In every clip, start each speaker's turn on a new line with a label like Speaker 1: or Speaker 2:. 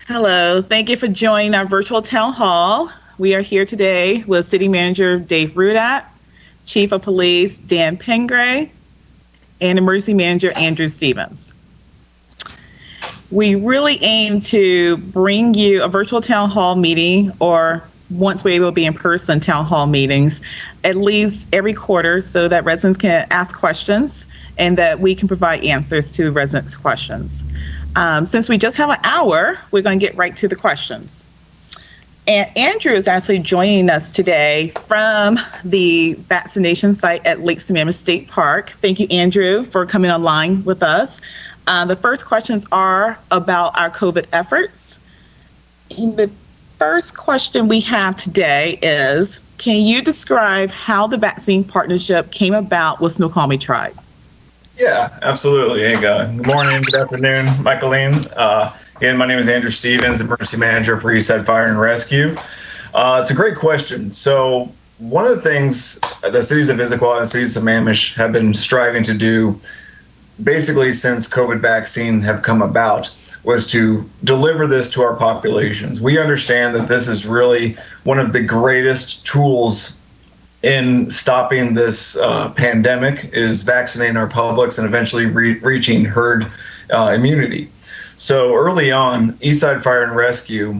Speaker 1: Hello, thank you for joining our virtual town hall. We are here today with City Manager Dave Rudat, Chief of Police Dan Pengray, and Emergency Manager Andrew Stevens. We really aim to bring you a virtual town hall meeting, or once we're able to be in person town hall meetings, at least every quarter, so that residents can ask questions and that we can provide answers to residents' questions. Since we just have an hour, we're going to get right to the questions. And Andrew is actually joining us today from the vaccination site at Lake Smaamage State Park. Thank you, Andrew, for coming online with us. The first questions are about our COVID efforts. And the first question we have today is, can you describe how the vaccine partnership came about with Snoqualmie Tribe?
Speaker 2: Yeah, absolutely. Hey, good morning, good afternoon, Michaeline. Again, my name is Andrew Stevens, Emergency Manager for Eastside Fire and Rescue. It's a great question. So one of the things the cities of Issaquah and cities of Sammamish have been striving to do basically since COVID vaccine have come about was to deliver this to our populations. We understand that this is really one of the greatest tools in stopping this pandemic is vaccinating our publics and eventually reaching herd immunity. So early on, Eastside Fire and Rescue,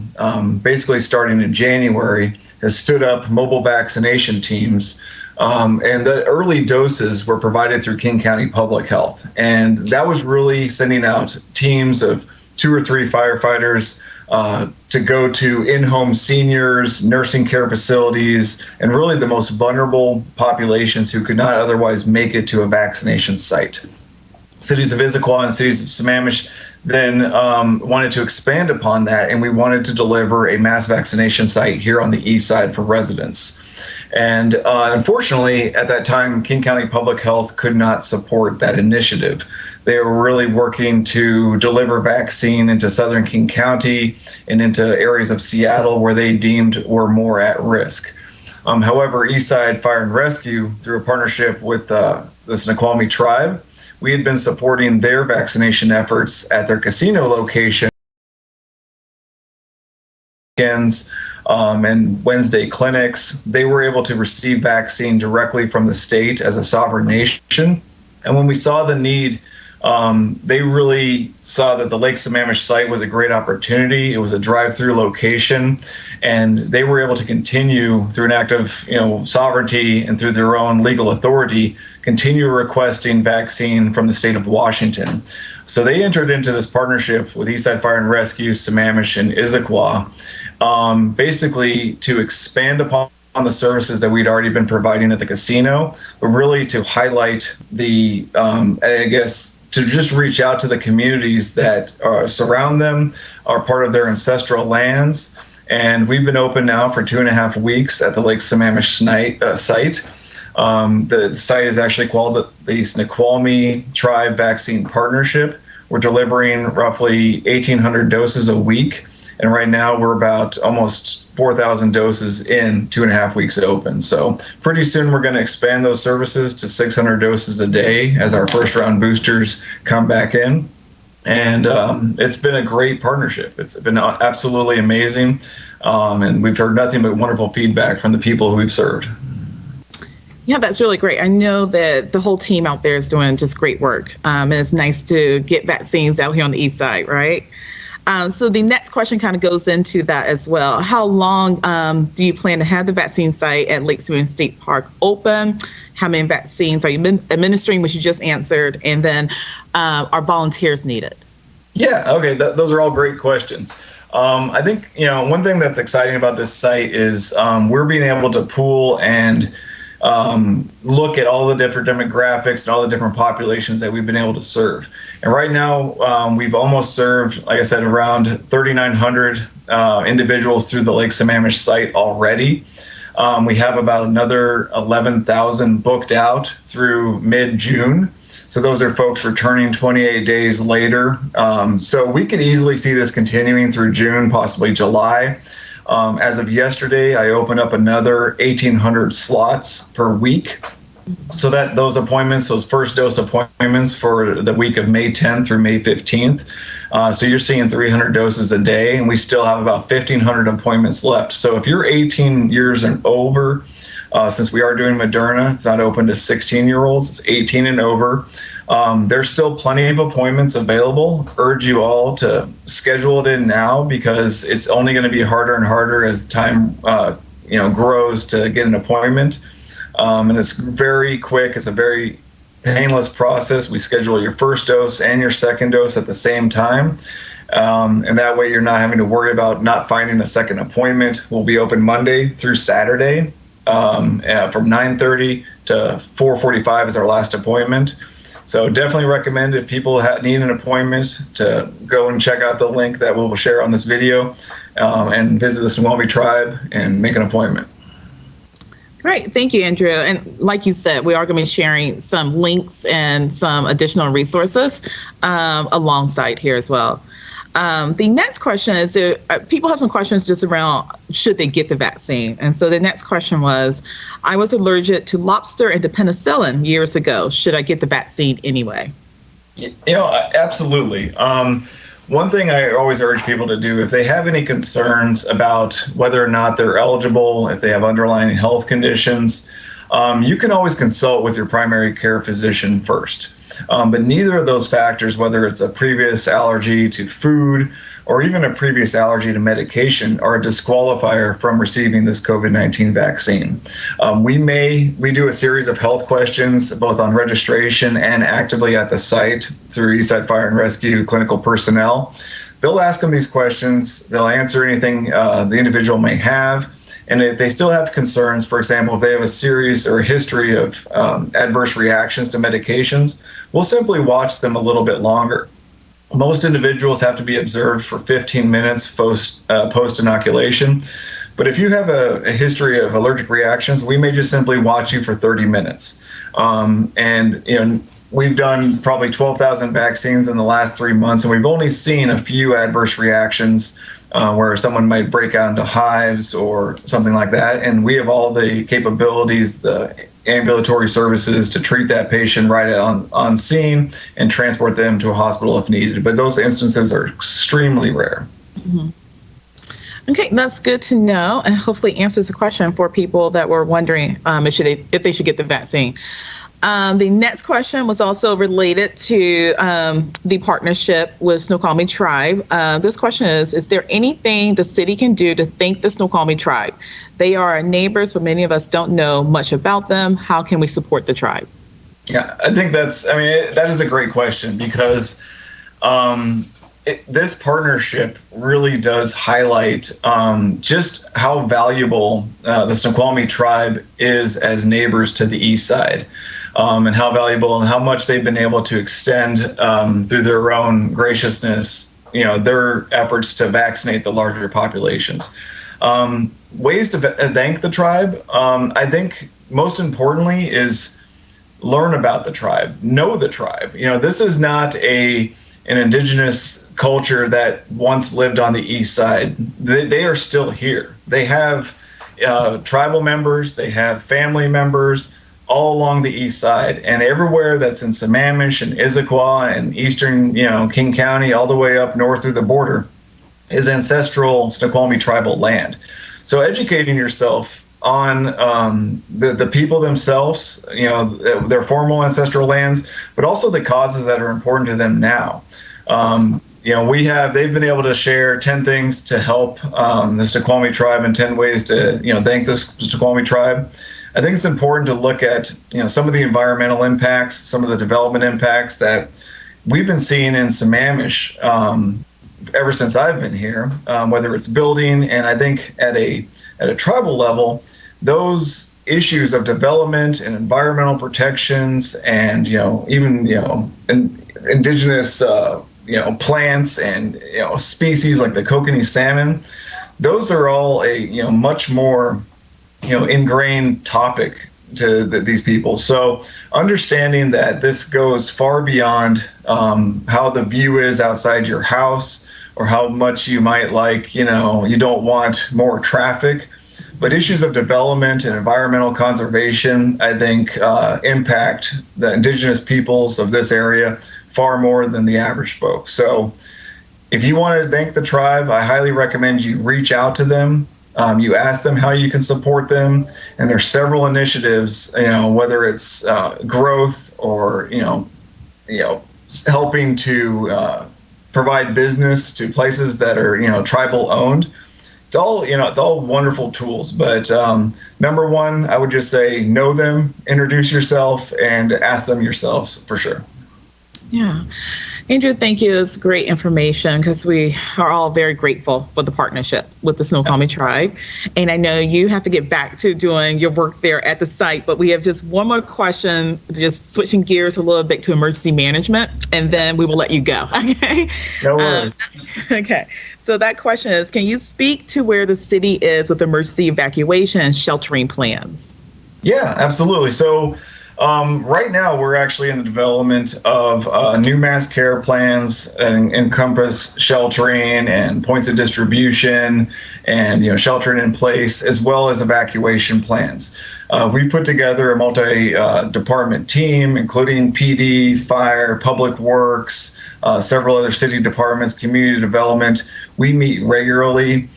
Speaker 2: basically starting in January, has stood up mobile vaccination teams. And the early doses were provided through King County Public Health. And that was really sending out teams of 2 or 3 firefighters to go to in-home seniors, nursing care facilities, and really the most vulnerable populations who could not otherwise make it to a vaccination site. Cities of Issaquah and cities of Sammamish then wanted to expand upon that, and we wanted to deliver a mass vaccination site here on the east side for residents. And unfortunately, at that time, King County Public Health could not support that initiative. They were really working to deliver vaccine into southern King County and into areas of Seattle where they deemed were more at risk. However, Eastside Fire and Rescue, through a partnership with the Snoqualmie Tribe, we had been supporting their vaccination efforts at their casino location and Wednesday clinics. They were able to receive vaccine directly from the state as a sovereign nation. And when we saw the need, they really saw that the Lake Sammamish site was a great opportunity. It was a drive-through location, and they were able to continue through an act of sovereignty and through their own legal authority, continue requesting vaccine from the state of Washington. So they entered into this partnership with Eastside Fire and Rescue, Sammamish, and Issaquah, basically to expand upon the services that we'd already been providing at the casino, but really to highlight the, I guess, to just reach out to the communities that surround them, are part of their ancestral lands. And we've been open now for 2.5 weeks at the Lake Sammamish site. The site is actually called the Snoqualmie Tribe Vaccine Partnership. We're delivering roughly 1,800 doses a week. And right now we're about almost 4,000 doses in 2.5 weeks open. So pretty soon we're going to expand those services to 600 doses a day as our first round boosters come back in. And it's been a great partnership. It's been absolutely amazing. And we've heard nothing but wonderful feedback from the people who we've served.
Speaker 1: Yeah, that's really great. I know that the whole team out there is doing just great work. And it's nice to get vaccines out here on the east side, right? So the next question kind of goes into that as well. How long do you plan to have the vaccine site at Lake Sammamish State Park open? How many vaccines are you administering, which you just answered? And then are volunteers needed?
Speaker 2: Yeah, okay, those are all great questions. I think, one thing that's exciting about this site is we're being able to pool and look at all the different demographics and all the different populations that we've been able to serve. And right now, we've almost served, like I said, around 3,900 individuals through the Lake Sammamish site already. We have about another 11,000 booked out through mid-June. So those are folks returning 28 days later. So we could easily see this continuing through June, possibly July. As of yesterday, I opened up another 1,800 slots per week. So that those appointments, those first dose appointments for the week of May 10th through May 15th. So you're seeing 300 doses a day, and we still have about 1,500 appointments left. So if you're 18 years and over, since we are doing Moderna, it's not open to 16-year-olds, it's 18 and over. There's still plenty of appointments available. Urge you all to schedule it in now, because it's only going to be harder and harder as time grows to get an appointment. And it's very quick. It's a very painless process. We schedule your first dose and your second dose at the same time. And that way you're not having to worry about not finding a second appointment. We'll be open Monday through Saturday from 9:30 to 4:45 is our last appointment. So definitely recommend, if people need an appointment, to go and check out the link that we'll share on this video and visit the Snoqualmie Tribe and make an appointment.
Speaker 1: Great. Thank you, Andrew. And like you said, we are going to be sharing some links and some additional resources alongside here as well. The next question is, people have some questions just around should they get the vaccine. And so the next question was, I was allergic to lobster and to penicillin years ago. Should I get the vaccine anyway?
Speaker 2: Absolutely. One thing I always urge people to do, if they have any concerns about whether or not they're eligible, if they have underlying health conditions, you can always consult with your primary care physician first. But neither of those factors, whether it's a previous allergy to food or even a previous allergy to medication, are a disqualifier from receiving this COVID-19 vaccine. We do a series of health questions, both on registration and actively at the site through Eastside Fire and Rescue clinical personnel. They'll ask them these questions. They'll answer anything the individual may have. And if they still have concerns, for example, if they have a series or a history of adverse reactions to medications, we'll simply watch them a little bit longer. Most individuals have to be observed for 15 minutes post-inoculation. But if you have a history of allergic reactions, we may just simply watch you for 30 minutes. We've done probably 12,000 vaccines in the last 3 months, and we've only seen a few adverse reactions where someone might break out into hives or something like that. And we have all the capabilities, the ambulatory services to treat that patient right on scene and transport them to a hospital if needed. But those instances are extremely rare.
Speaker 1: Mm-hmm. Okay, that's good to know, and hopefully answers the question for people that were wondering if they should get the vaccine. The next question was also related to the partnership with Snoqualmie Tribe. This question is there anything the city can do to thank the Snoqualmie Tribe? They are our neighbors, but many of us don't know much about them. How can we support the tribe?
Speaker 2: Yeah, I think that is a great question, because this partnership really does highlight just how valuable the Snoqualmie Tribe is as neighbors to the east side. And how valuable and how much they've been able to extend through their own graciousness, their efforts to vaccinate the larger populations. Ways to thank the tribe, I think most importantly is learn about the tribe, know the tribe. This is not an indigenous culture that once lived on the east side. They are still here. They have tribal members, they have family members all along the east side, and everywhere that's in Sammamish and Issaquah and eastern, King County, all the way up north through the border, is ancestral Snoqualmie tribal land. So educating yourself on the people themselves, their formal ancestral lands, but also the causes that are important to them now. They've been able to share 10 things to help the Snoqualmie Tribe and 10 ways to, thank the Snoqualmie Tribe. I think it's important to look at, some of the environmental impacts, some of the development impacts that we've been seeing in Sammamish ever since I've been here, whether it's building, and I think at a tribal level, those issues of development and environmental protections and, even, indigenous, plants and, species like the kokanee salmon, those are all a, much more ingrained topic to these people. So understanding that this goes far beyond how the view is outside your house or how much you might you don't want more traffic, But issues of development and environmental conservation, I think, impact the indigenous peoples of this area far more than the average folks. So if you want to thank the tribe, I highly recommend you reach out to them. You ask them how you can support them, and there's several initiatives, whether it's growth or helping to provide business to places that are tribal owned. It's all wonderful tools. But number one, I would just say know them, introduce yourself, and ask them yourselves for sure.
Speaker 1: Yeah. Andrew, thank you. It's great information because we are all very grateful for the partnership with the Snoqualmie tribe. And I know you have to get back to doing your work there at the site, but we have just one more question, just switching gears a little bit to emergency management, and then we will let you go. Okay.
Speaker 2: No worries.
Speaker 1: Okay. So that question is, can you speak to where the city is with emergency evacuation and sheltering plans?
Speaker 2: Yeah, absolutely. So right now, we're actually in the development of new mass care plans and encompass sheltering and points of distribution and sheltering in place, as well as evacuation plans. We put together a multi-department team, including PD, fire, public works, several other city departments, community development. We meet regularly.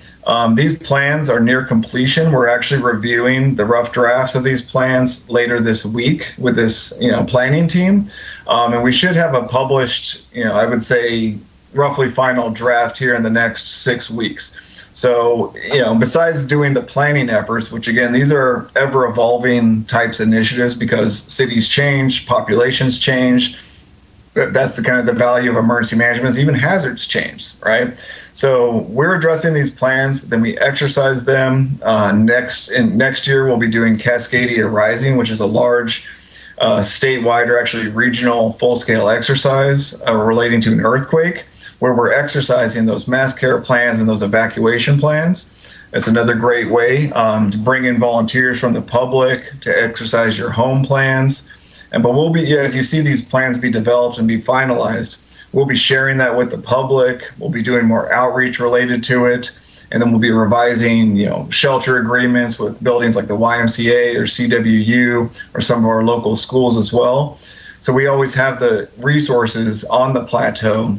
Speaker 2: These plans are near completion. We're actually reviewing the rough drafts of these plans later this week with this, planning team. And we should have a published, I would say, roughly final draft here in the next 6 weeks. So, besides doing the planning efforts, which again, these are ever evolving types of initiatives because cities change, populations change. That's the kind of the value of emergency management is even hazards change, right? So we're addressing these plans, then we exercise them. Next year, we'll be doing Cascadia Rising, which is a large statewide or actually regional full-scale exercise relating to an earthquake, where we're exercising those mass care plans and those evacuation plans. It's another great way to bring in volunteers from the public to exercise your home plans. But we'll be, as you see these plans be developed and be finalized, we'll be sharing that with the public. We'll be doing more outreach related to it. And then we'll be revising, shelter agreements with buildings like the YMCA or CWU or some of our local schools as well. So we always have the resources on the plateau,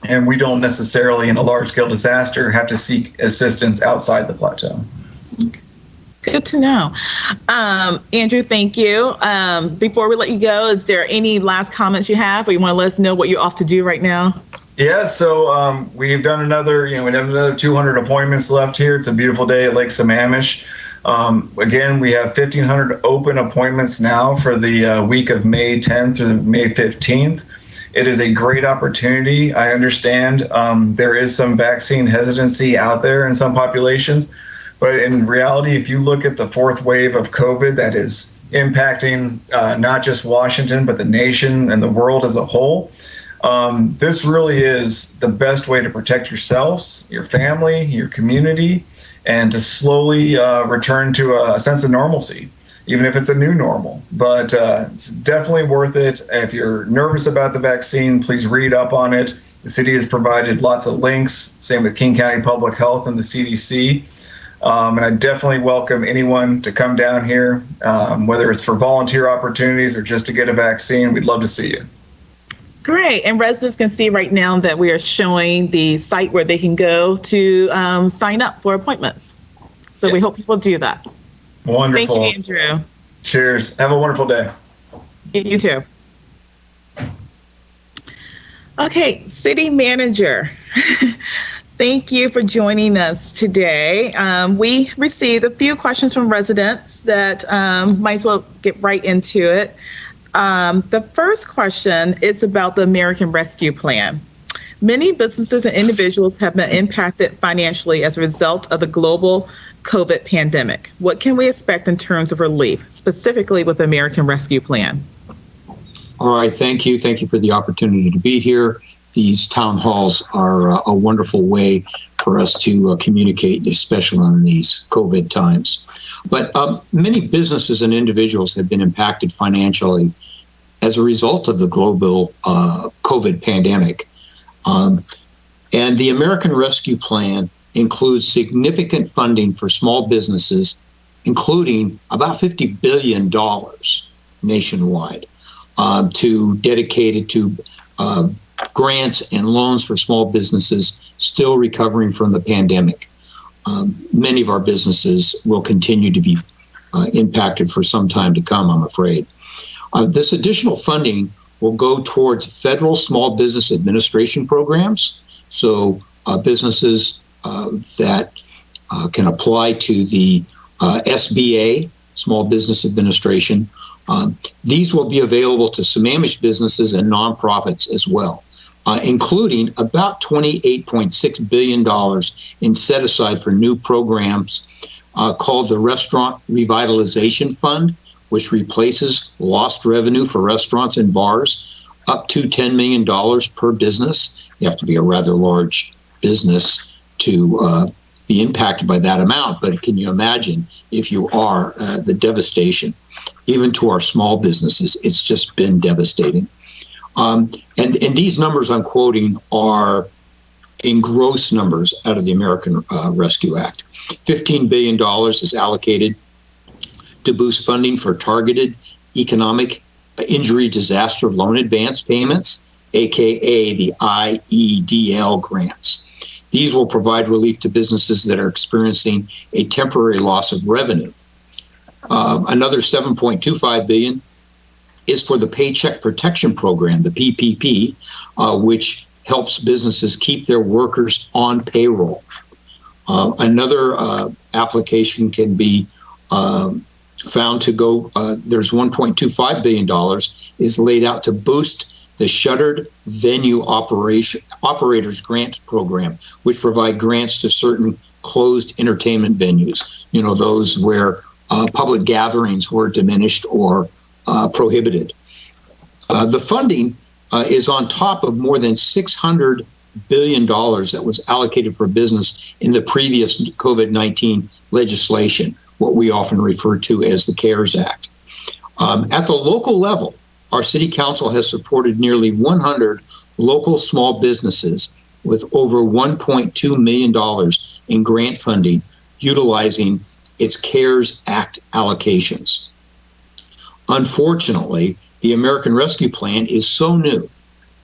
Speaker 2: and we don't necessarily, in a large-scale disaster, have to seek assistance outside the plateau.
Speaker 1: Good to know. Andrew, thank you. Before we let you go, is there any last comments you have, or you want to let us know what you're off to do right now?
Speaker 2: Yeah, so we've done another, we have another 200 appointments left here. It's a beautiful day at Lake Sammamish. Again, we have 1,500 open appointments now for the week of May 10th through May 15th. It is a great opportunity. I understand there is some vaccine hesitancy out there in some populations. But in reality, if you look at the fourth wave of COVID that is impacting not just Washington, but the nation and the world as a whole, this really is the best way to protect yourselves, your family, your community, and to slowly return to a sense of normalcy, even if it's a new normal. But it's definitely worth it. If you're nervous about the vaccine, please read up on it. The city has provided lots of links, same with King County Public Health and the CDC. And I definitely welcome anyone to come down here, whether it's for volunteer opportunities or just to get a vaccine. We'd love to see you.
Speaker 1: Great. And residents can see right now that we are showing the site where they can go to sign up for appointments. So we hope people do that.
Speaker 2: Wonderful.
Speaker 1: Thank you, Andrew.
Speaker 2: Cheers. Have a wonderful day.
Speaker 1: You too. Okay, City Manager. Thank you for joining us today. We received a few questions from residents that might as well get right into it. The first question is about the American Rescue Plan. Many businesses and individuals have been impacted financially as a result of the global COVID pandemic. What can we expect in terms of relief, specifically with the American Rescue Plan?
Speaker 3: All right, thank you. Thank you for the opportunity to be here. These town halls are a wonderful way for us to communicate, especially in these COVID times. But many businesses and individuals have been impacted financially as a result of the global COVID pandemic. And the American Rescue Plan includes significant funding for small businesses, including about $50 billion nationwide, dedicated to grants and loans for small businesses still recovering from the pandemic. Many of our businesses will continue to be impacted for some time to come, I'm afraid. This additional funding will go towards federal small business administration programs. So businesses that can apply to the SBA, Small Business Administration. These will be available to Sammamish businesses and nonprofits as well, including about $28.6 billion in set aside for new programs called the Restaurant Revitalization Fund, which replaces lost revenue for restaurants and bars, up to $10 million per business. You have to be a rather large business to be impacted by that amount, but can you imagine if you are, the devastation, even to our small businesses? It's just been devastating. And these numbers I'm quoting are in gross numbers out of the American Rescue Act. $15 billion is allocated to boost funding for targeted economic injury disaster loan advance payments, aka the IEDL grants. These will provide relief to businesses that are experiencing a temporary loss of revenue. Another $7.25 billion is for the Paycheck Protection Program, the PPP, which helps businesses keep their workers on payroll. Another application can be found to go, there's $1.25 billion is laid out to boost the Shuttered Venue Operators Grant Program, which provide grants to certain closed entertainment venues, those where public gatherings were diminished or prohibited. The funding is on top of more than $600 billion that was allocated for business in the previous COVID-19 legislation, what we often refer to as the CARES Act. At the local level, our city council has supported nearly 100 local small businesses with over $1.2 million in grant funding utilizing its CARES Act allocations. Unfortunately, the American Rescue Plan is so new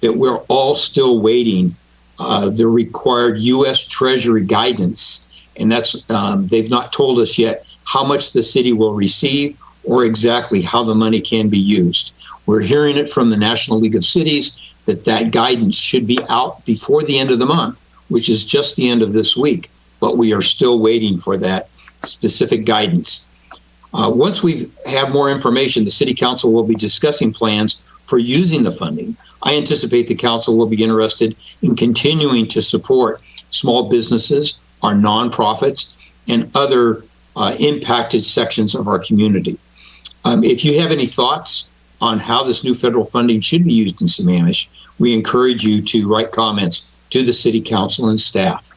Speaker 3: that we're all still waiting the required U.S. Treasury guidance, and that's they've not told us yet how much the city will receive or exactly how the money can be used. We're hearing it from the National League of Cities that guidance should be out before the end of the month, which is just the end of this week, but we are still waiting for that specific guidance. Once we have more information, the City Council will be discussing plans for using the funding. I anticipate the Council will be interested in continuing to support small businesses, our nonprofits, and other impacted sections of our community. If you have any thoughts on how this new federal funding should be used in Sammamish, we encourage you to write comments to the City Council and staff.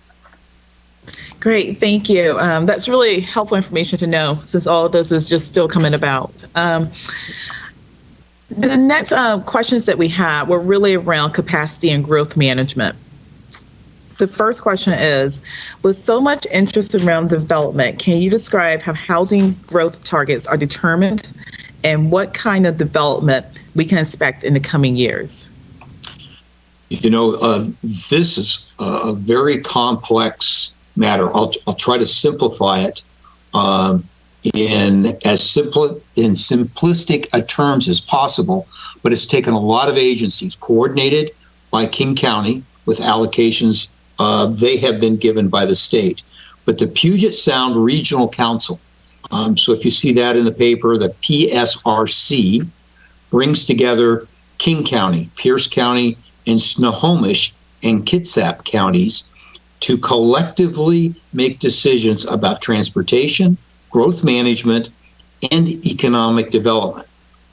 Speaker 1: Great, thank you. That's really helpful information to know since all of this is just still coming about. The next questions that we have were really around capacity and growth management. The first question is, with so much interest around development, can you describe how housing growth targets are determined and what kind of development we can expect in the coming years?
Speaker 3: This is a very complex matter. I'll try to simplify it in simplistic terms as possible, but it's taken a lot of agencies coordinated by King County with allocations they have been given by the state. But the Puget Sound Regional Council, so if you see that in the paper, the PSRC brings together King County, Pierce County, and Snoqualmie and Kitsap counties to collectively make decisions about transportation, growth management, and economic development.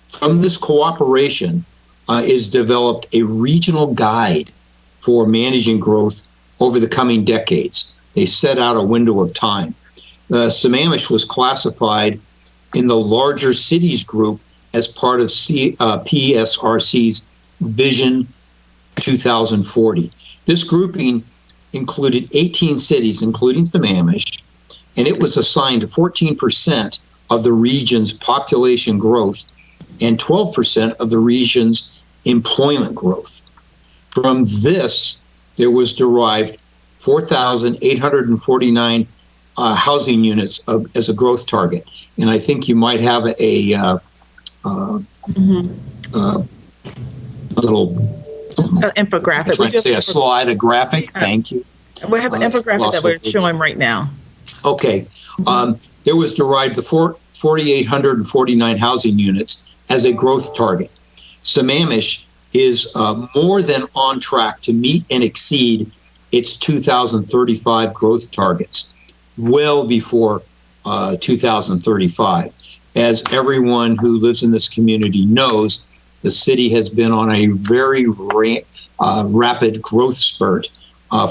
Speaker 3: From this cooperation is developed a regional guide for managing growth over the coming decades. They set out a window of time. Sammamish was classified in the larger cities group as part of PSRC's Vision 2040. This grouping included 18 cities, including Sammamish, and it was assigned 14% of the region's population growth and 12% of the region's employment growth. From this, there was derived 4,849 housing units as a growth target. And I think you might have a little
Speaker 1: infographic.
Speaker 3: I'm trying to say a slide, a graphic.
Speaker 1: Yeah.
Speaker 3: Thank you.
Speaker 1: We have an infographic that we're showing right now.
Speaker 3: Okay. There was derived the 4,849 housing units as a growth target. Sammamish is more than on track to meet and exceed its 2035 growth targets, well before 2035. As everyone who lives in this community knows, the city has been on a very rapid growth spurt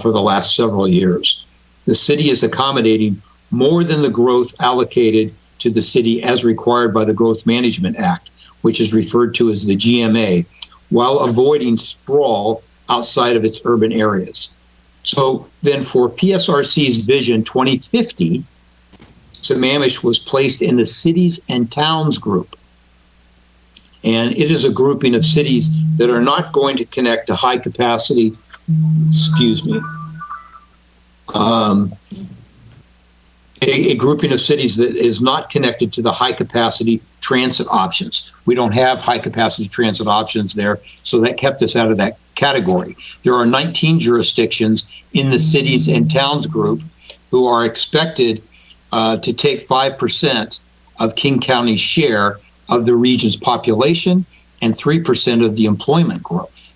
Speaker 3: for the last several years. The city is accommodating more than the growth allocated to the city as required by the Growth Management Act, which is referred to as the GMA, while avoiding sprawl outside of its urban areas. So then for PSRC's Vision 2050, Sammamish was placed in the cities and towns group. And it is a grouping of cities that are not going to connect to high capacity, a grouping of cities that is not connected to the high capacity transit options. We don't have high capacity transit options there, so that kept us out of that category. There are 19 jurisdictions in the cities and towns group who are expected to take 5% of King County's share of the region's population and 3% of the employment growth.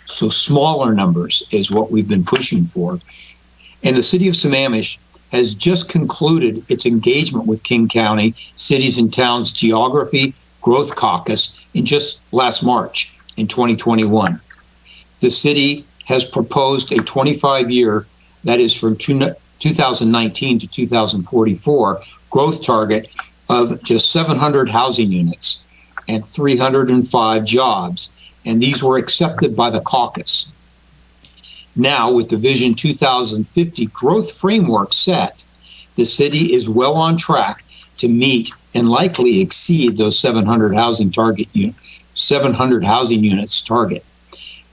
Speaker 3: So smaller numbers is what we've been pushing for. And the city of Sammamish has just concluded its engagement with King County Cities and Towns Geography Growth Caucus in just last March in 2021. The city has proposed a 25-year, that is from 2019 to 2044, growth target of just 700 housing units and 305 jobs, and these were accepted by the caucus. Now, with the Vision 2050 growth framework set, the city is well on track to meet and likely exceed those 700 housing units target.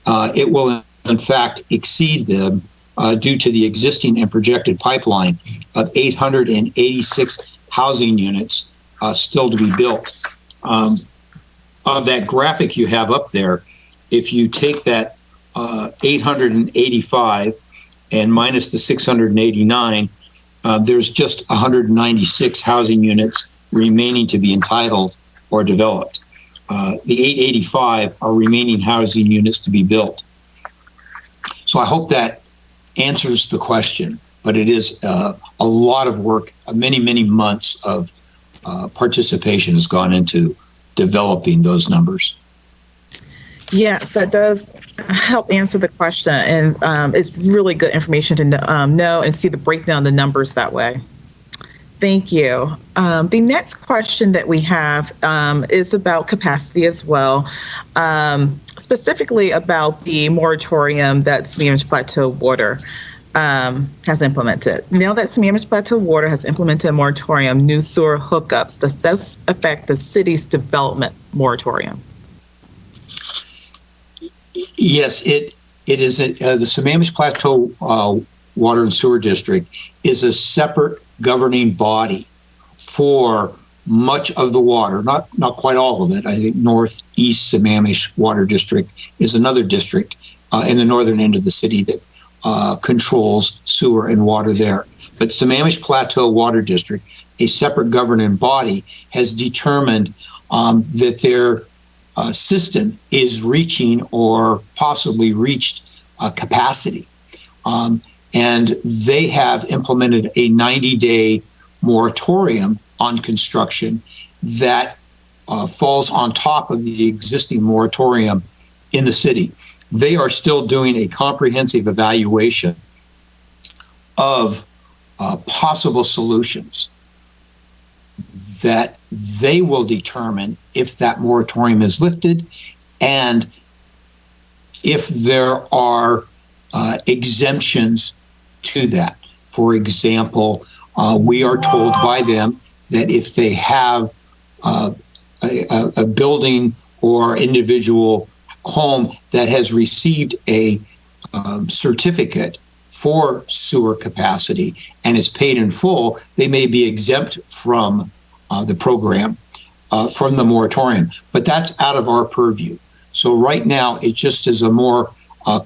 Speaker 3: It will, in fact, exceed them due to the existing and projected pipeline of 886 housing units still to be built. Of that graphic you have up there, if you take that 885 and minus the 689, there's just 196 housing units remaining to be entitled or developed. The 885 are remaining housing units to be built. So I hope that answers the question, but it is a lot of work, many, many months of participation has gone into developing those numbers.
Speaker 1: Yes, that does help answer the question, and it's really good information to know and see the breakdown of the numbers that way. Thank you. The next question that we have is about capacity as well, specifically about the moratorium that Smaamage Plateau Water has implemented. Now that Smaamage Plateau Water has implemented a moratorium, new sewer hookups, does this affect the city's development moratorium?
Speaker 3: Yes, it is. The Sammamish Plateau Water and Sewer District is a separate governing body for much of the water, not quite all of it. I think Northeast Sammamish Water District is another district in the northern end of the city that controls sewer and water there. But Sammamish Plateau Water District, a separate governing body, has determined that their system is reaching or possibly reached capacity. And they have implemented a 90-day moratorium on construction that falls on top of the existing moratorium in the city. They are still doing a comprehensive evaluation of possible solutions that they will determine if that moratorium is lifted and if there are exemptions to that. For example, we are told by them that if they have a building or individual home that has received a certificate for sewer capacity and is paid in full, they may be exempt from the program, from the moratorium. But that's out of our purview. So right now, it just is a more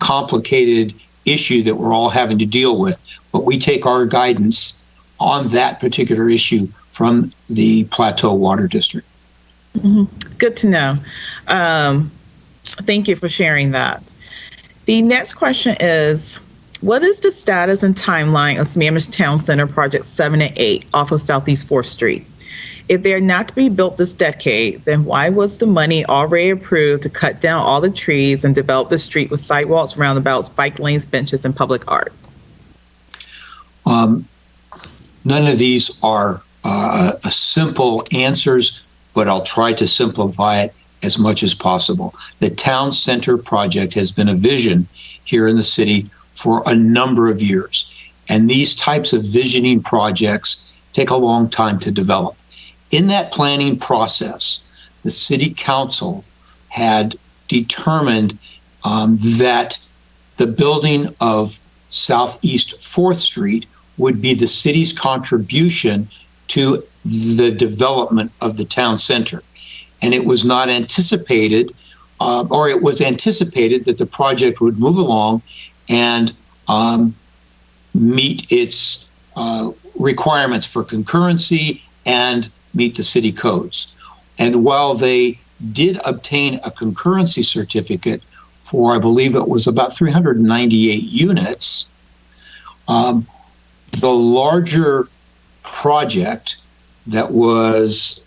Speaker 3: complicated issue that we're all having to deal with. But we take our guidance on that particular issue from the Plateau Water District.
Speaker 1: Mm-hmm. Good to know. Thank you for sharing that. The next question is, what is the status and timeline of Sammamish Town Center Projects 7 and 8 off of Southeast 4th Street? If they're not to be built this decade, then why was the money already approved to cut down all the trees and develop the street with sidewalks, roundabouts, bike lanes, benches, and public art?
Speaker 3: None of these are simple answers, but I'll try to simplify it as much as possible. The Town Center Project has been a vision here in the city for a number of years, and these types of visioning projects take a long time to develop. In that planning process, the City Council had determined that the building of Southeast 4th Street would be the city's contribution to the development of the town center. And it was not anticipated, or it was anticipated that the project would move along and meet its requirements for concurrency and meet the city codes. And while they did obtain a concurrency certificate for, I believe it was about 398 units, the larger project that was,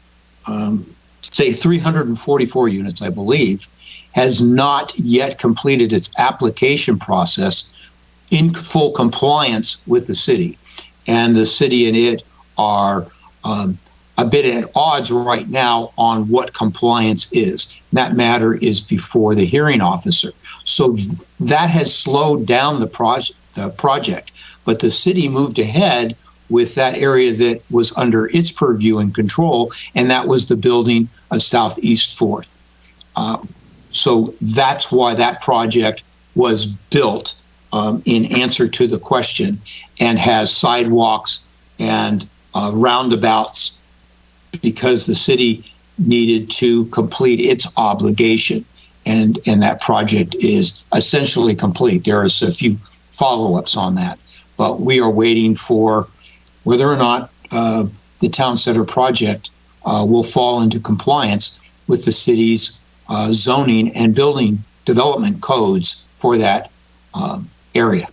Speaker 3: say, 344 units, I believe, has not yet completed its application process in full compliance with the city. And the city and it are a bit at odds right now on what compliance is. That matter is before the hearing officer. So that has slowed down the project. But the city moved ahead with that area that was under its purview and control, and that was the building of Southeast 4th. So that's why that project was built in answer to the question, and has sidewalks and roundabouts, because the city needed to complete its obligation, and that project is essentially complete. There is a few follow-ups on that, but we are waiting for whether or not the town center project will fall into compliance with the city's zoning and building development codes for that area.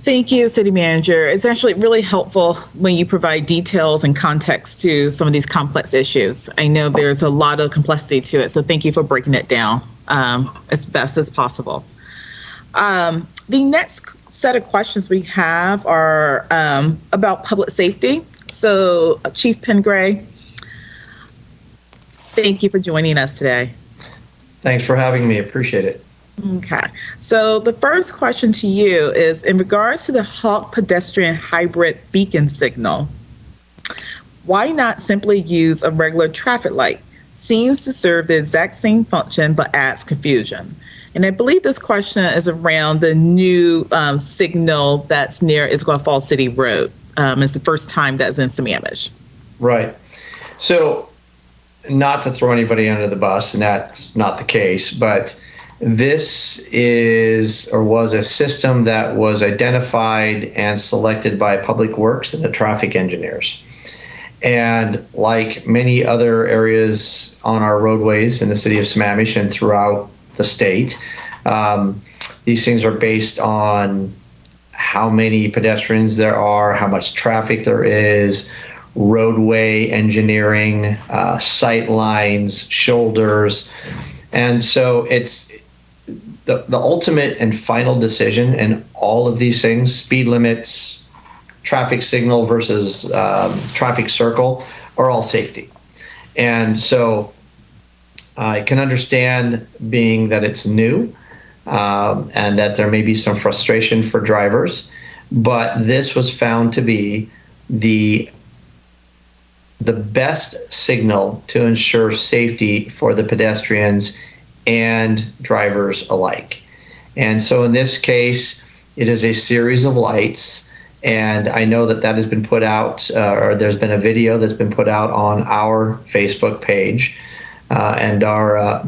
Speaker 1: Thank you, City Manager. It's actually really helpful when you provide details and context to some of these complex issues. I know there's a lot of complexity to it, so thank you for breaking it down as best as possible. The next set of questions we have are about public safety. So, Chief Pingray, thank you for joining us today.
Speaker 4: Thanks for having me. Appreciate it.
Speaker 1: Okay. So the first question to you is in regards to the Hawk pedestrian hybrid beacon signal. Why not simply use a regular traffic light? Seems to serve the exact same function but adds confusion. And I believe this question is around the new signal that's near Issaquah Falls City Road. It's the first time that's in Smaamage.
Speaker 4: Right. So, not to throw anybody under the bus, and that's not the case, but this is or was a system that was identified and selected by Public Works and the traffic engineers. And like many other areas on our roadways in the city of Sammamish and throughout the state, these things are based on how many pedestrians there are, how much traffic there is, roadway engineering, sight lines, shoulders. And so it's the ultimate and final decision in all of these things, speed limits, traffic signal versus traffic circle, are all safety. And so I can understand, being that it's new, and that there may be some frustration for drivers. But this was found to be the best signal to ensure safety for the pedestrians and drivers alike. And so in this case, it is a series of lights, and I know that has been put out, or there's been a video that's been put out on our Facebook page and our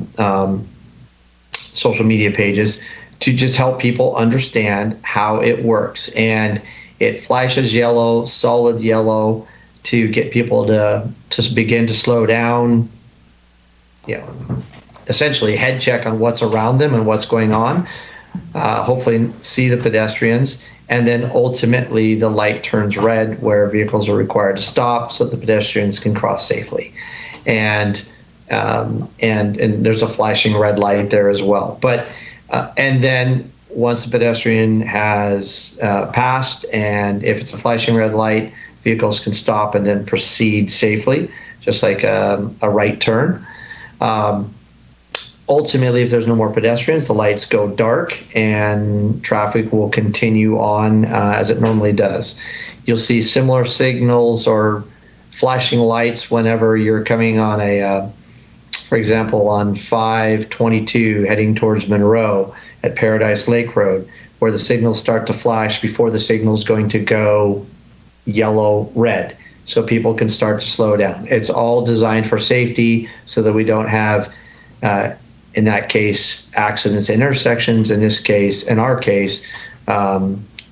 Speaker 4: social media pages to just help people understand how it works. And it flashes yellow, solid yellow, to get people to begin to slow down, essentially head check on what's around them and what's going on, hopefully see the pedestrians, and then ultimately the light turns red where vehicles are required to stop so that the pedestrians can cross safely. And there's a flashing red light there as well. But and then once the pedestrian has passed, and if it's a flashing red light, vehicles can stop and then proceed safely, just like a right turn. Ultimately, if there's no more pedestrians, the lights go dark and traffic will continue on as it normally does. You'll see similar signals or flashing lights whenever you're coming on for example, on 522 heading towards Monroe at Paradise Lake Road, where the signals start to flash before the signal's going to go yellow, red, so people can start to slow down. It's all designed for safety so that we don't have, in that case, accidents, intersections, in our case,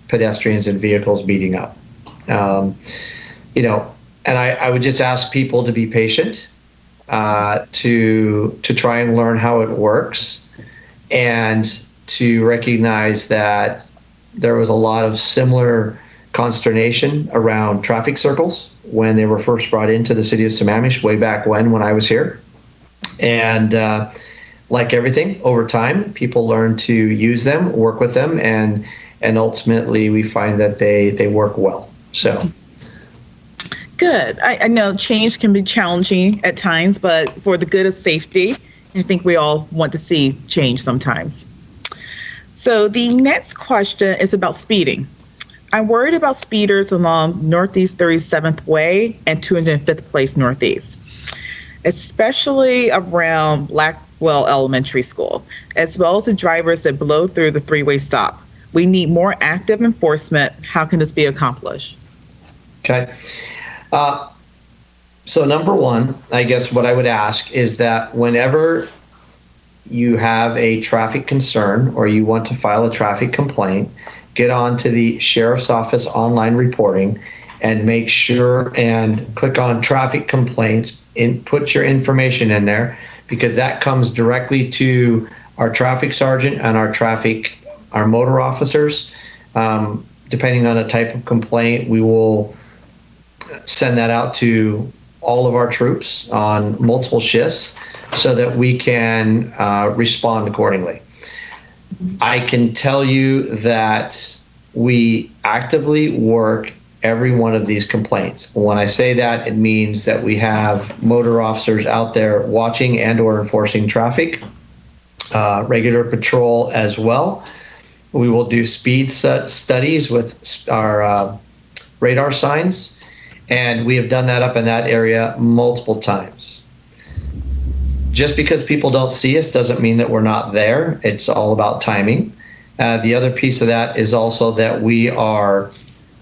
Speaker 4: pedestrians and vehicles beating up. And I would just ask people to be patient, to try and learn how it works, and to recognize that there was a lot of similar consternation around traffic circles when they were first brought into the city of Sammamish way back when I was here. And like everything, over time, people learn to use them, work with them, and ultimately we find that they work well. So.
Speaker 1: Good. I know change can be challenging at times, but for the good of safety, I think we all want to see change sometimes. So the next question is about speeding. I'm worried about speeders along Northeast 37th Way and 205th Place Northeast, especially around Blackwell Elementary School, as well as the drivers that blow through the three-way stop. We need more active enforcement. How can this be accomplished?
Speaker 4: Okay. So number one, I guess what I would ask is that whenever you have a traffic concern or you want to file a traffic complaint, get on to the Sheriff's Office online reporting and make sure and click on traffic complaints and put your information in there, because that comes directly to our traffic sergeant and our motor officers. Depending on the type of complaint, we will send that out to all of our troops on multiple shifts so that we can respond accordingly. I can tell you that we actively work every one of these complaints. When I say that, it means that we have motor officers out there watching and or enforcing traffic, regular patrol as well. We will do speed studies with our radar signs, and we have done that up in that area multiple times. Just because people don't see us doesn't mean that we're not there. It's all about timing. The other piece of that is also that we are,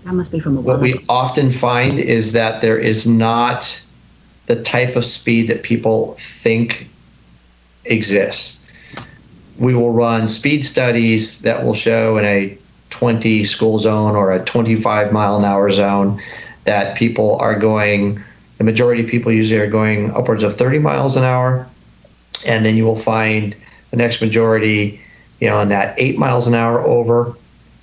Speaker 5: that must be from
Speaker 4: what we often find is that there is not the type of speed that people think exists. We will run speed studies that will show in a 20 school zone or a 25 mile an hour zone that people are going, the majority of people usually are going upwards of 30 miles an hour. And then you will find the next majority, in that 8 miles an hour over,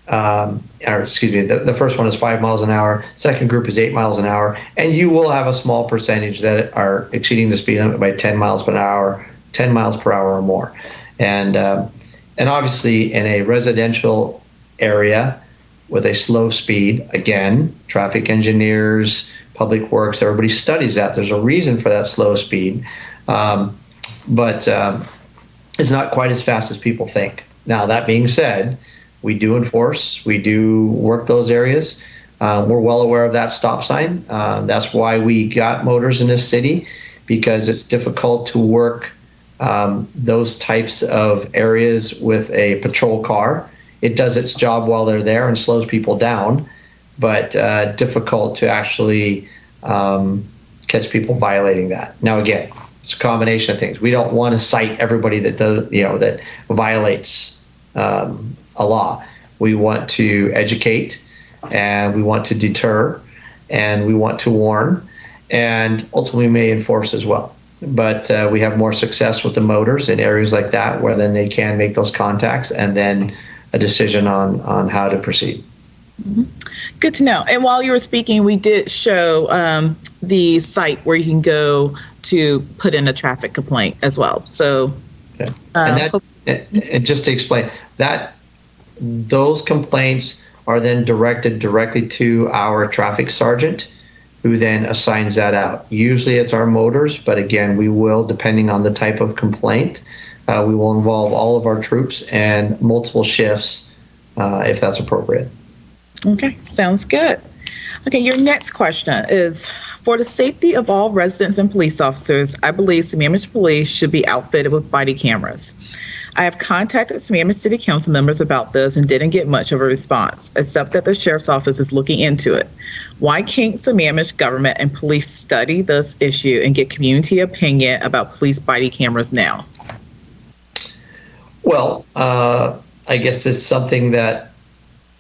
Speaker 4: the first one is 5 miles an hour, second group is 8 miles an hour, and you will have a small percentage that are exceeding the speed limit by 10 miles per hour or more. And obviously in a residential area with a slow speed, again, traffic engineers, public works, everybody studies that. There's a reason for that slow speed, but it's not quite as fast as people think. Now, that being said, we do enforce, we do work those areas. We're well aware of that stop sign. That's why we got motors in this city, because it's difficult to work those types of areas with a patrol car. It does its job while they're there and slows people down, but difficult to actually catch people violating that. Now, again, it's a combination of things. We don't want to cite everybody that does, that violates a law. We want to educate, and we want to deter, and we want to warn, and ultimately we may enforce as well. But we have more success with the motors in areas like that, where then they can make those contacts and then a decision on how to proceed.
Speaker 1: Mm-hmm. Good to know. And while you were speaking, we did show the site where you can go to put in a traffic complaint as well. So,
Speaker 4: okay. And just to explain that, those complaints are then directed directly to our traffic sergeant, who then assigns that out. Usually it's our motors, but again, we will, depending on the type of complaint, we will involve all of our troops and multiple shifts if that's appropriate.
Speaker 1: Okay, sounds good. Okay, your next question is, for the safety of all residents and police officers, I believe Sammamish Police should be outfitted with body cameras. I have contacted Smaamage City Council members about this and didn't get much of a response, except that the Sheriff's Office is looking into it. Why can't Sammamish government and police study this issue and get community opinion about police body cameras now?
Speaker 4: Well, I guess it's something that,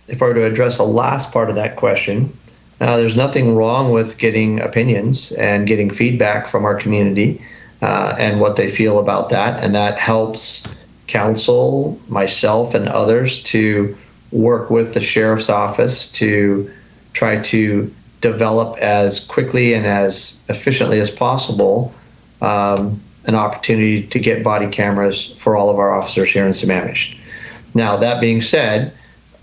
Speaker 4: if I were to address the last part of that question, there's nothing wrong with getting opinions and getting feedback from our community and what they feel about that, and that helps council, myself, and others to work with the sheriff's office to try to develop as quickly and as efficiently as possible an opportunity to get body cameras for all of our officers here in Sammamish. Now, that being said,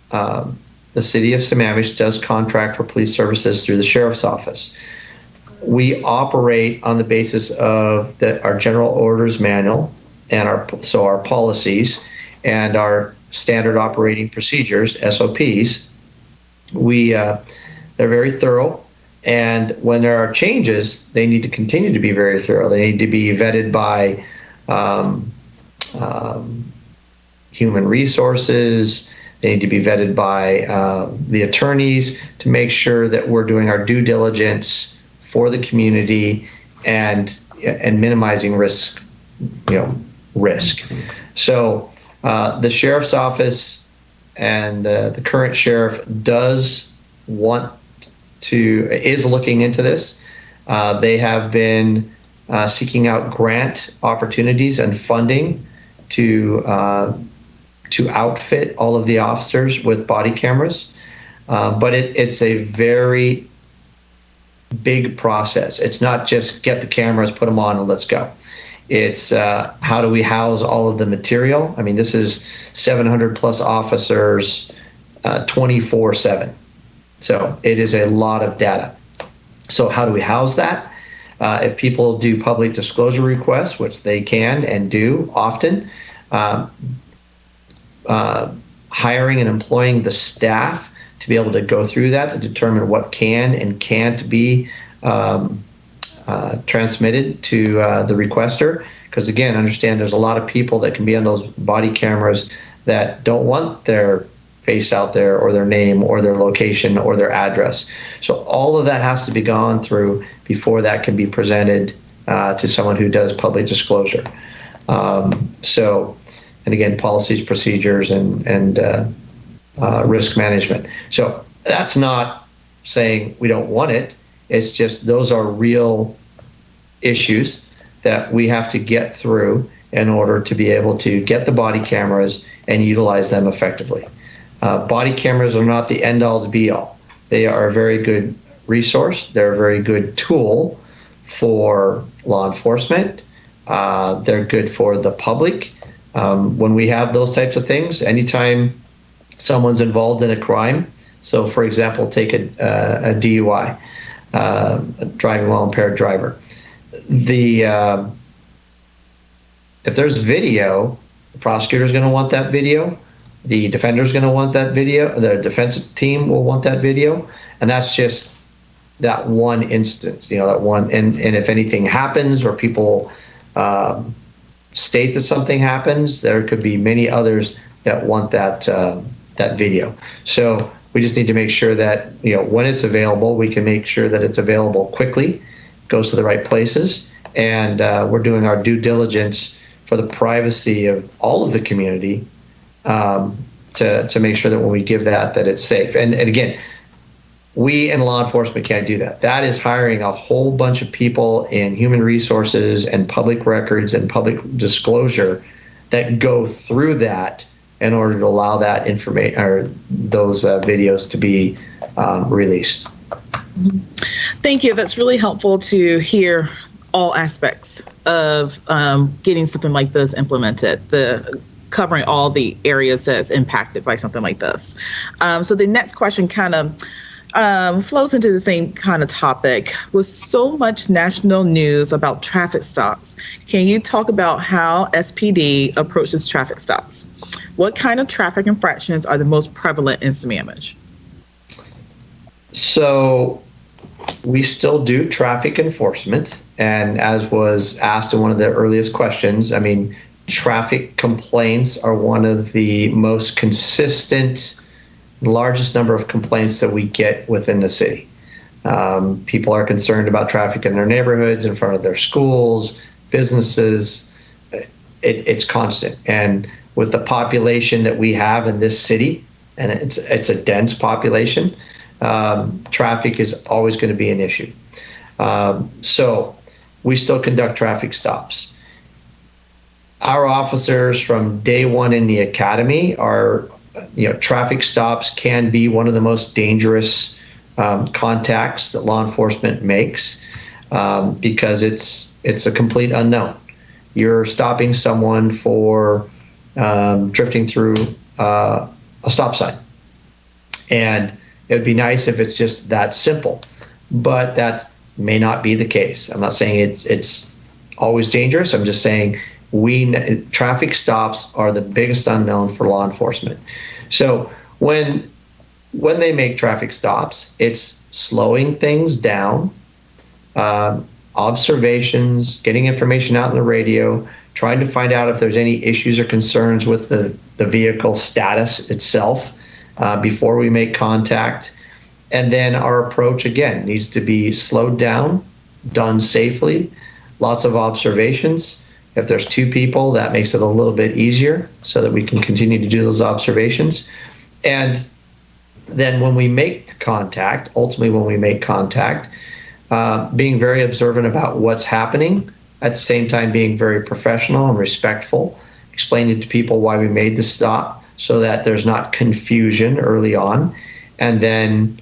Speaker 4: the city of Sammamish does contract for police services through the sheriff's office. We operate on the basis of our general orders manual and our policies and our standard operating procedures, SOPs. They're very thorough, and when there are changes, they need to continue to be very thorough. They need to be vetted by human resources. They need to be vetted by the attorneys to make sure that we're doing our due diligence for the community and minimizing risk. So the sheriff's office and the current sheriff is looking into this. They have been seeking out grant opportunities and funding to outfit all of the officers with body cameras, but it's a very big process. It's not just get the cameras, put them on, and let's go. It's how do we house all of the material? I mean, this is 700 plus officers 24/7. So it is a lot of data. So how do we house that? If people do public disclosure requests, which they can and do often, hiring and employing the staff to be able to go through that to determine what can and can't be transmitted to the requester. Because again, understand there's a lot of people that can be on those body cameras that don't want their face out there, or their name, or their location, or their address. So all of that has to be gone through before that can be presented to someone who does public disclosure. And again, policies, procedures, and risk management. So that's not saying we don't want it. It's just those are real issues that we have to get through in order to be able to get the body cameras and utilize them effectively. Body cameras are not the end-all to be-all. They are a very good resource. They're a very good tool for law enforcement. They're good for the public. When we have those types of things, anytime someone's involved in a crime, so for example, take a DUI, a driving while impaired driver. If there's video, The prosecutor's going to want that video. The defender's going to want that video. The defense team will want that video. And that's just that one instance, that one. And if anything happens or people state that something happens, there could be many others that want that video. So we just need to make sure that, when it's available, we can make sure that it's available quickly, goes to the right places, and we're doing our due diligence for the privacy of all of the community to make sure that when we give that it's safe. And again, we in law enforcement can't do that. That is hiring a whole bunch of people in human resources and public records and public disclosure that go through that in order to allow that information or those videos to be released.
Speaker 1: Thank you. That's really helpful to hear all aspects of getting something like this implemented, covering all the areas that's impacted by something like this. So the next question kind of flows into the same kind of topic. With so much national news about traffic stops, can you talk about how SPD approaches traffic stops? What kind of traffic infractions are the most prevalent in Smaamage?
Speaker 4: So we still do traffic enforcement. And as was asked in one of the earliest questions, traffic complaints are one of the most consistent, largest number of complaints that we get within the city. People are concerned about traffic in their neighborhoods, in front of their schools, businesses. It's constant. And with the population that we have in this city, and it's a dense population, traffic is always going to be an issue. So we still conduct traffic stops. Our officers from day one in the academy are, traffic stops can be one of the most dangerous contacts that law enforcement makes because it's a complete unknown. You're stopping someone for drifting through a stop sign. And it would be nice if it's just that simple, but that may not be the case. I'm not saying it's always dangerous. I'm just saying traffic stops are the biggest unknown for law enforcement. So when they make traffic stops, it's slowing things down, observations, getting information out in the radio, trying to find out if there's any issues or concerns with the vehicle status itself before we make contact. And then our approach, again, needs to be slowed down, done safely, lots of observations. If there's two people, that makes it a little bit easier so that we can continue to do those observations. And then when we make contact, being very observant about what's happening, at the same time being very professional and respectful, explaining to people why we made the stop so that there's not confusion early on, and then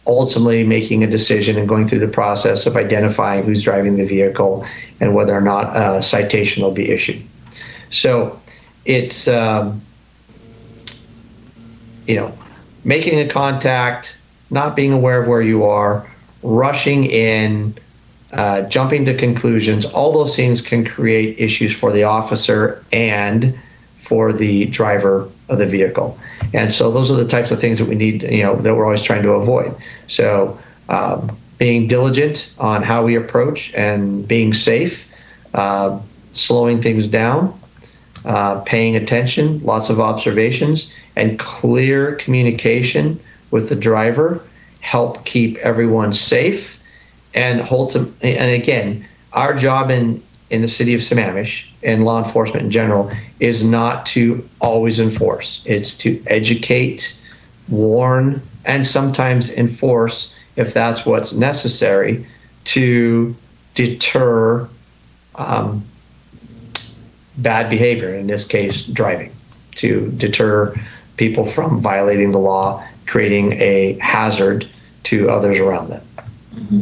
Speaker 4: ultimately making a decision and going through the process of identifying who's driving the vehicle and whether or not a citation will be issued. So it's, making a contact, not being aware of where you are, rushing in, jumping to conclusions, all those things can create issues for the officer and for the driver of the vehicle. And so those are the types of things that we need, that we're always trying to avoid. So being diligent on how we approach and being safe, slowing things down, paying attention, lots of observations, and clear communication with the driver help keep everyone safe. And again, our job in the city of Sammamish and law enforcement in general is not to always enforce. It's to educate, warn, and sometimes enforce if that's what's necessary to deter bad behavior, in this case, driving, to deter people from violating the law, creating a hazard to others around them.
Speaker 1: Mm-hmm.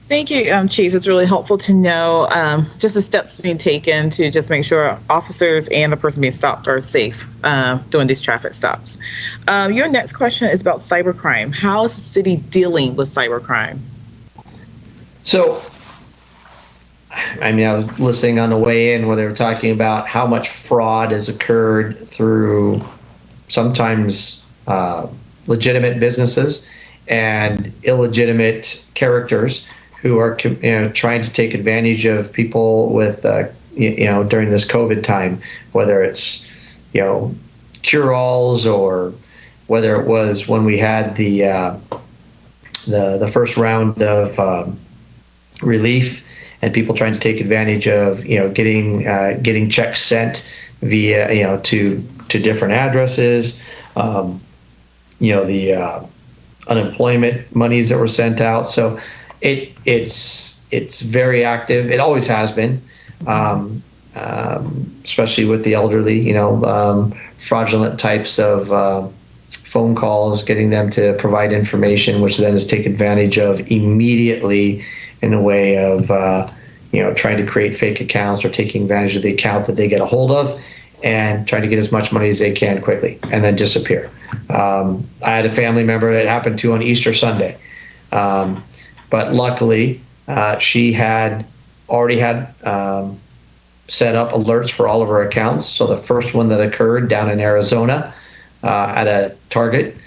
Speaker 1: Thank you, Chief. It's really helpful to know just the steps being taken to just make sure officers and the person being stopped are safe during these traffic stops. Your next question is about cybercrime. How is the city dealing with cybercrime?
Speaker 4: So I mean, I was listening on the way in where they were talking about how much fraud has occurred through sometimes legitimate businesses and illegitimate characters who are trying to take advantage of people with during this COVID time, whether it's cure-alls or whether it was when we had the first round of relief and people trying to take advantage of getting checks sent via to different addresses, the unemployment monies that were sent out. So it's very active. It always has been, especially with the elderly. Fraudulent types of phone calls, getting them to provide information, which then is taken advantage of immediately in a way of trying to create fake accounts or taking advantage of the account that they get a hold of and trying to get as much money as they can quickly and then disappear. I had a family member that happened to on Easter Sunday, but luckily she had already had set up alerts for all of her accounts. So the first one that occurred down in Arizona at a Target,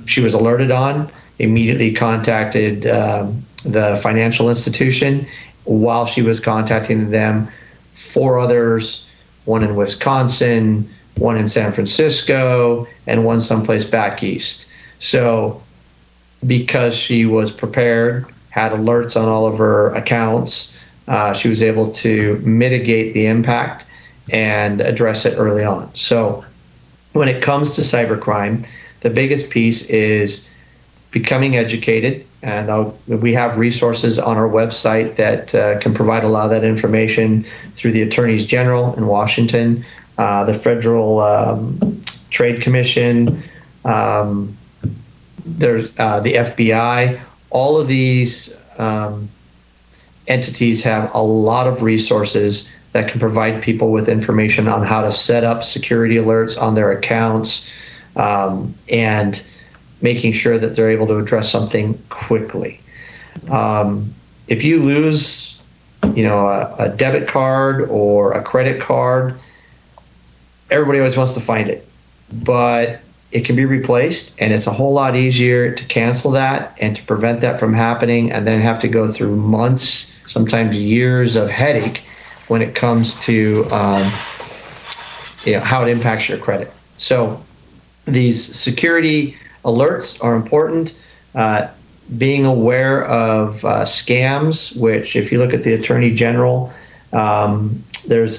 Speaker 4: she was alerted on, immediately contacted the financial institution. While she was contacting them, 4 others, one in Wisconsin, one in San Francisco, and one someplace back east. So because she was prepared, had alerts on all of her accounts, she was able to mitigate the impact and address it early on. So when it comes to cybercrime, the biggest piece is becoming educated. And we have resources on our website that can provide a lot of that information through the attorneys general in Washington, the Federal Trade Commission, there's the FBI. All of these entities have a lot of resources that can provide people with information on how to set up security alerts on their accounts and making sure that they're able to address something quickly. If you lose, a debit card or a credit card, everybody always wants to find it, but it can be replaced, and it's a whole lot easier to cancel that and to prevent that from happening, and then have to go through months, sometimes years of headache when it comes to how it impacts your credit. So these security alerts are important. Being aware of scams, which if you look at the Attorney General, there's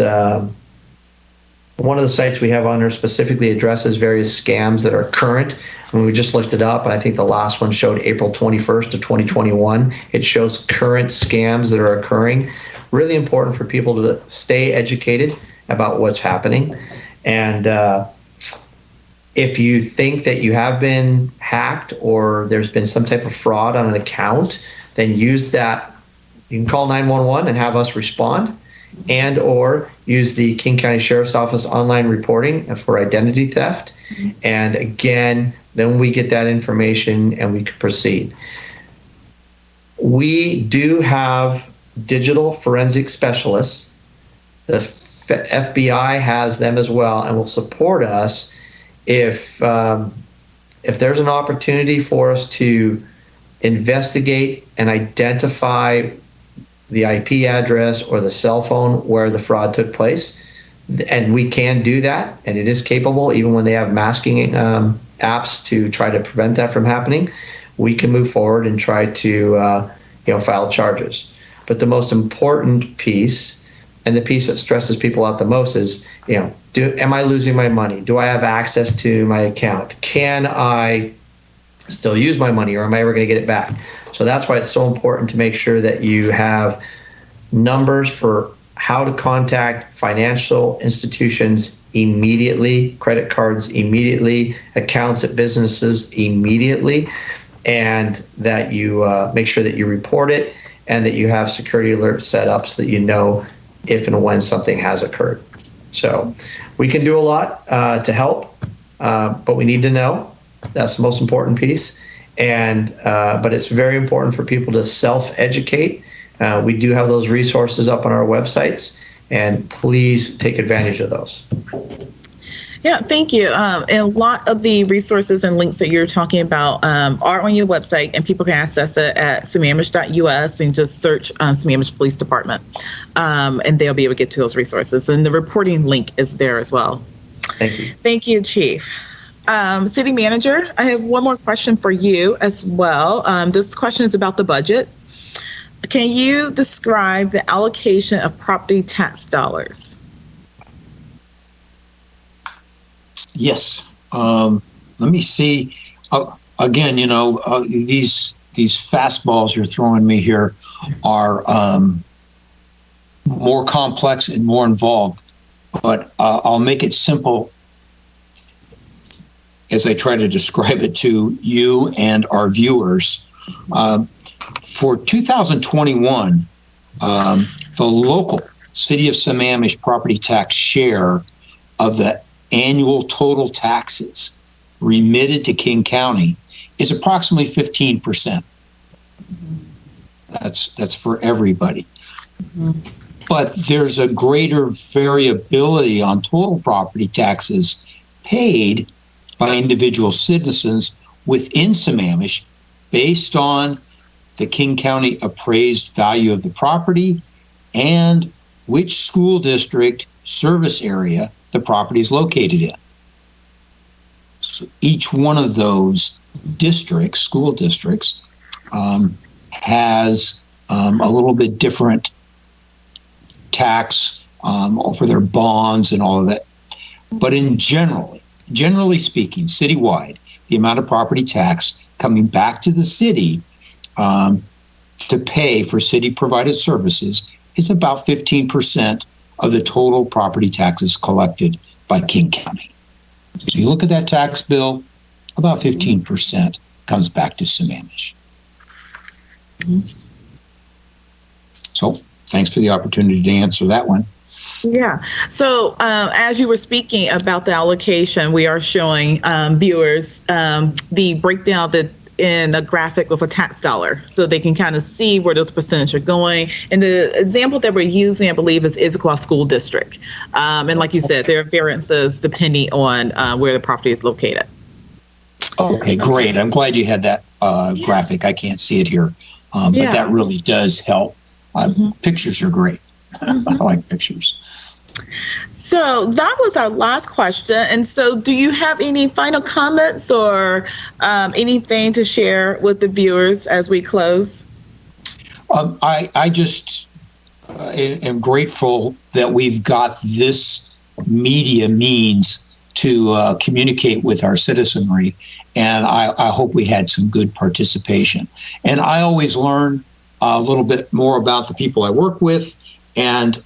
Speaker 4: one of the sites we have on there specifically addresses various scams that are current. And we just looked it up, and I think the last one showed April 21st of 2021. It shows current scams that are occurring. Really important for people to stay educated about what's happening. And if you think that you have been hacked or there's been some type of fraud on an account, then use that. You can call 911 and have us respond, and or use the King County Sheriff's Office online reporting for identity theft. And again, then we get that information and we can proceed. We do have digital forensic specialists. The FBI has them as well and will support us if there's an opportunity for us to investigate and identify the IP address or the cell phone where the fraud took place. And we can do that, and it is capable, even when they have masking apps to try to prevent that from happening. We can move forward and try to file charges. But the most important piece, and the piece that stresses people out the most, is am I losing my money? Do I have access to my account? Can I still use my money, or am I ever going to get it back? So that's why it's so important to make sure that you have numbers for how to contact financial institutions immediately, credit cards immediately, accounts at businesses immediately, and that you make sure that you report it and that you have security alerts set up so that you know if and when something has occurred. So we can do a lot to help, but we need to know. That's the most important piece. And but it's very important for people to self-educate We do have those resources up on our websites, and please take advantage of those.
Speaker 1: Yeah, thank you. And a lot of the resources and links that you're talking about are on your website, and people can access it at Sammamish.us and just search Sammamish Police Department, and they'll be able to get to those resources. And the reporting link is there as well.
Speaker 4: Thank you.
Speaker 1: Thank you, Chief. City Manager, I have one more question for you as well. This question is about the budget. Can you describe the allocation of property tax dollars?
Speaker 3: Yes. Let me see. Again, these fastballs you're throwing me here are more complex and more involved, but I'll make it simple as I try to describe it to you and our viewers. For 2021, the local City of Sammamish property tax share of the annual total taxes remitted to King County is approximately 15%. That's for everybody. But there's a greater variability on total property taxes paid by individual citizens within Sammamish based on the King County appraised value of the property and which school district service area the property is located in. So each one of those districts, school districts, has a little bit different tax for their bonds and all of that. But generally speaking, citywide, the amount of property tax coming back to the city to pay for city-provided services is about 15% of the total property taxes collected by King County. So you look at that tax bill, about 15% comes back to Sammamish. So thanks for the opportunity to answer that one.
Speaker 1: Yeah. So as you were speaking about the allocation, we are showing viewers the breakdown of the in a graphic with a tax dollar, so they can kind of see where those percentages are going. And the example that we're using, I believe, is Issaquah School District. And like you said, there are variances depending on where the property is located.
Speaker 3: Okay, great. I'm glad you had that graphic. I can't see it here, but that really does help. Pictures are great. I like pictures.
Speaker 1: So that was our last question. And so do you have any final comments or anything to share with the viewers as we close?
Speaker 3: I just am grateful that we've got this media means to communicate with our citizenry, and I hope we had some good participation. And I always learn a little bit more about the people I work with, and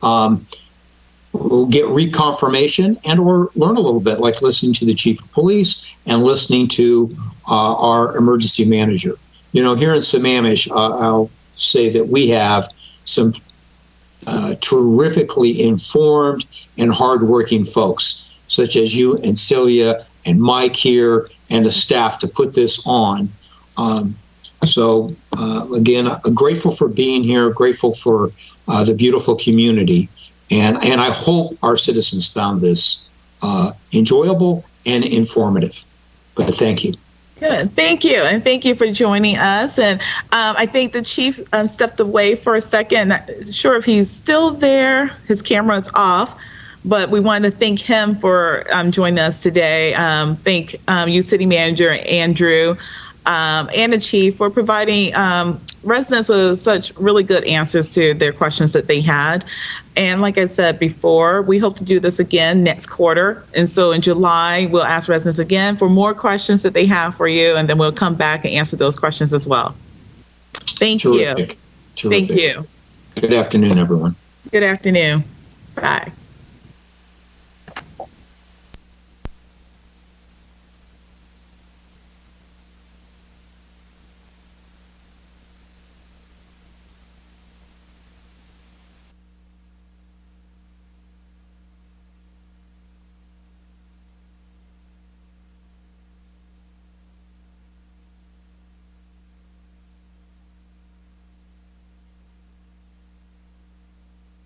Speaker 3: we'll get reconfirmation and or learn a little bit, like listening to the chief of police and listening to our emergency manager. Here in Sammamish, I'll say that we have some terrifically informed and hardworking folks, such as you and Celia and Mike here and the staff to put this on. So again, grateful for being here, grateful for the beautiful community. And I hope our citizens found this enjoyable and informative. But thank you.
Speaker 1: Good. Thank you. And thank you for joining us. And I think the chief stepped away for a second. Not sure if he's still there. His camera is off. But we wanted to thank him for joining us today. Thank you, City Manager Andrew, and the chief for providing residents with such really good answers to their questions that they had. And like I said before, we hope to do this again next quarter. And so in July, we'll ask residents again for more questions that they have for you, and then we'll come back and answer those questions as well. Thank you.
Speaker 3: Terrific.
Speaker 1: Thank you.
Speaker 3: Good afternoon, everyone.
Speaker 1: Good afternoon. Bye.